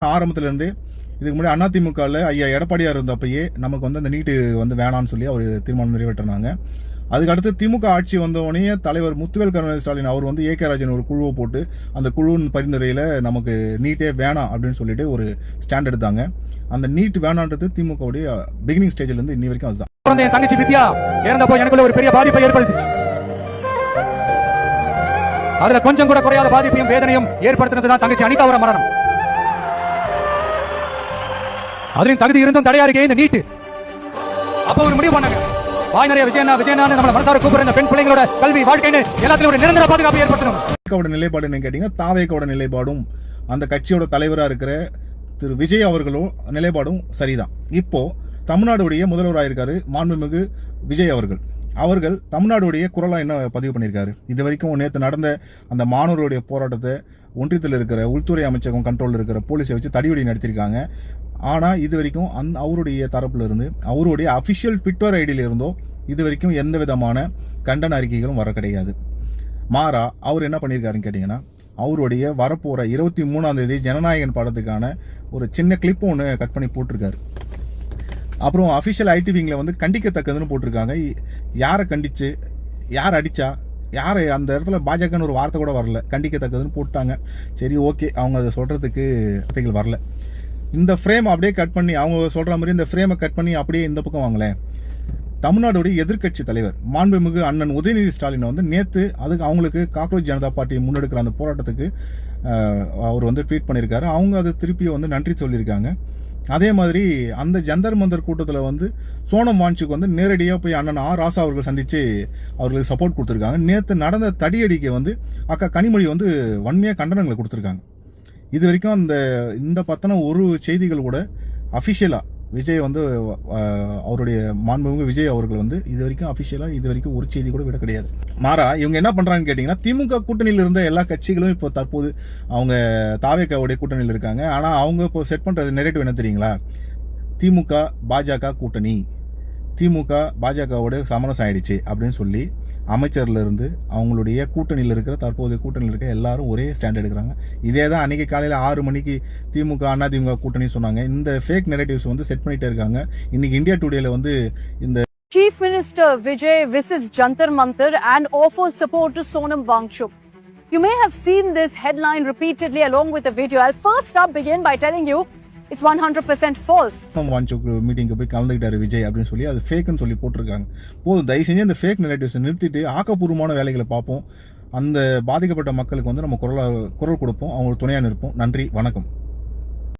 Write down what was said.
ஆரம்பத்திலேருந்து இதுக்கு முன்னாடி அதிமுகவில் ஐயா எடப்பாடியார் இருந்தப்பயே நமக்கு வந்து அந்த நீட்டு வந்து வேணான்னு சொல்லி அவர் தீர்மானம் நிறைவேற்றினாங்க. அதுக்கடுத்து திமுக ஆட்சி வந்தவொடனே தலைவர் முத்துவேல் கருணாநிதி ஸ்டாலின் அவர் வந்து ஏகே ராஜன் ஒரு குழுவை போட்டு அந்த குழுவின் பரிந்துரையில் நமக்கு நீட்டே வேணாம் அப்படின்னு சொல்லிட்டு ஒரு ஸ்டாண்ட் எடுத்தாங்க. அந்த நீட் வேணான்றது திமுகவுடைய பிகினிங் ஸ்டேஜ்லேருந்து இன்னி வரைக்கும் அதுதான். என் தங்கச்சி வித்யா இறந்தப்போ எனக்குள்ள ஒரு பெரிய பாதிப்பை ஏற்படுத்துச்சு. அதுல கொஞ்சம் கூட குறையாத பாதிப்பையும் வேதனையும் ஏற்படுத்தினதுதான் தங்கச்சி அனிதாவோட மரணம். அதுலயும் தகுதி இருந்தும் தடையா இருக்கே இந்த நீட்டு. அப்ப ஒரு முடிவு பண்ணாங்க, வாய் நிறைய விஜயனா நம்மள மனசார கூப்பிடுற இந்த பெண் பிள்ளைங்களோட கல்வி வாழ்க்கைன்னு எல்லாத்துலயும் ஒரு நிரந்தர பாதுகாப்பு ஏற்படுத்தணும். நிலைப்பாடு என்ன கேட்டீங்கன்னா, தாவேக்கோட நிலைப்பாடும் அந்த கட்சியோட தலைவரா இருக்கிற திரு விஜய் அவர்களும் நிலைப்பாடும் சரிதான். இப்போ தமிழ்நாடுடைய முதல்வராக இருக்காரு மாண்புமிகு விஜய் அவர்கள் தமிழ்நாடுடைய குரலா என்ன பதிவு பண்ணியிருக்காரு. இது வரைக்கும் நேற்று நடந்த அந்த மாணவர்களுடைய போராட்டத்தை ஒன்றியத்தில் இருக்கிற உள்துறை அமைச்சகம் கண்ட்ரோலில் இருக்கிற போலீஸை வச்சு தடியடி நடத்தியிருக்காங்க. ஆனால் இது வரைக்கும் அவருடைய தரப்புல இருந்து அவருடைய அஃபிஷியல் ட்விட்டர் ஐடியில இருந்தோ இது வரைக்கும் எந்த விதமான கண்டன அறிக்கைகளும் வர கிடையாது. மாறா அவர் என்ன பண்ணியிருக்காருன்னு கேட்டிங்கன்னா, அவருடைய வரப்போகிற 23ஆம் தேதி ஜனநாயகன் படத்துக்கான ஒரு சின்ன கிளிப் ஒன்று கட் பண்ணி போட்டிருக்காரு. அப்புறம் அஃபிஷியல் ஐடிவிங்கில் வந்து கண்டிக்கத்தக்கதுன்னு போட்டிருக்காங்க. யாரை கண்டிச்சு, யார் அடித்தா, யார் அந்த இடத்துல பாஜகன்னு ஒரு வார்த்தை கூட வரல, கண்டிக்கத்தக்கதுன்னு போட்டாங்க. சரி, ஓகே, அவங்க அதை சொல்கிறதுக்கு வார்த்தைகள் வரல. இந்த ஃப்ரேம் அப்படியே கட் பண்ணி அவங்க சொல்கிற மாதிரி இந்த ஃப்ரேமை கட் பண்ணி அப்படியே இந்த பக்கம் வாங்கலேன். தமிழ்நாடுடைய எதிர்க்கட்சி தலைவர் மாண்புமிகு அண்ணன் உதயநிதி ஸ்டாலின் வந்து நேற்று அதுக்கு அவங்களுக்கு காக்ரோச் ஜனதா பார்ட்டி முன்னெடுக்கிற அந்த போராட்டத்துக்கு அவர் வந்து ட்வீட் பண்ணியிருக்காரு. அவங்க அதை திருப்பி வந்து நன்றி சொல்லியிருக்காங்க. அதே மாதிரி அந்த ஜந்தர் மந்தர் கூட்டத்தில் வந்து சோனம் வாஞ்சுக்கு வந்து நேரடியாக போய் அண்ணன் ராசா அவர்கள் சந்தித்து அவர்களுக்கு சப்போர்ட் கொடுத்துருக்காங்க. நேற்று நடந்த தடியடிக்கு வந்து அக்கா கனிமொழி வந்து வன்மையாக கண்டனங்களை கொடுத்துருக்காங்க. இது வரைக்கும் இந்த பற்றின ஒரு செய்திகள் கூட அஃபிஷியலாக விஜய் வந்து அவருடைய மாண்புமிகு விஜய் அவர்கள் வந்து இது வரைக்கும் ஒரு செய்தி கூட விட கிடையாது. மாறா இவங்க என்ன பண்றாங்கன்னு கேட்டீங்கன்னா, திமுக கூட்டணியில் இருந்த எல்லா கட்சிகளும் இப்போ தற்போது அவங்க தாவேக்காவுடைய கூட்டணியில் இருக்காங்க. ஆனால் அவங்க இப்போ செட் பண்றது நெரேட்டிவ் என்ன தெரியுங்களா? திமுக பாஜக கூட்டணி, திமுக பாஜகவோட சமரசம் ஆயிடுச்சு அப்படின்னு சொல்லி அமைச்சர்ல இருந்து அவங்களுடைய கூட்டணியில் இருக்கிற தற்போதைய கூட்டணியில் இருக்க எல்லாரும் ஒரே ஸ்டாண்ட் எடுக்கிறாங்க. இதே தான் அன்னைக்கு காலையில் 6 மணிக்கு திமுக அதிமுக கூட்டணி சொன்னாங்க. இந்த ஃபேக் நெரேட்டிவ்ஸ் வந்து செட் பண்ணிட்டே இருக்காங்க. இன்னைக்கு இந்தியா டுடேல வந்து இந்த Chief Minister Vijay visits Jantar Mantar and offers support to Sonam Wangchuk. You may have seen this headline repeatedly along with the video. I'll first begin by telling you it's 100% false. வாஞ்சுக் மீட்டிங்க்கு போய் கலந்துக்கிட்டாரு விஜய் அப்படின்னு சொல்லி அது ஃபேக்குன்னு சொல்லி போட்டிருக்காங்க. போதும், தயவு செஞ்சு இந்த ஃபேக் நெரேட்டிவ்ஸை நிறுத்திட்டு ஆக்கப்பூர்வமான வேலைகளை பார்ப்போம். அந்த பாதிக்கப்பட்ட மக்களுக்கு வந்து நம்ம குரல் கொடுப்போம், அவங்களுக்கு துணையாக நிற்போம். நன்றி, வணக்கம்.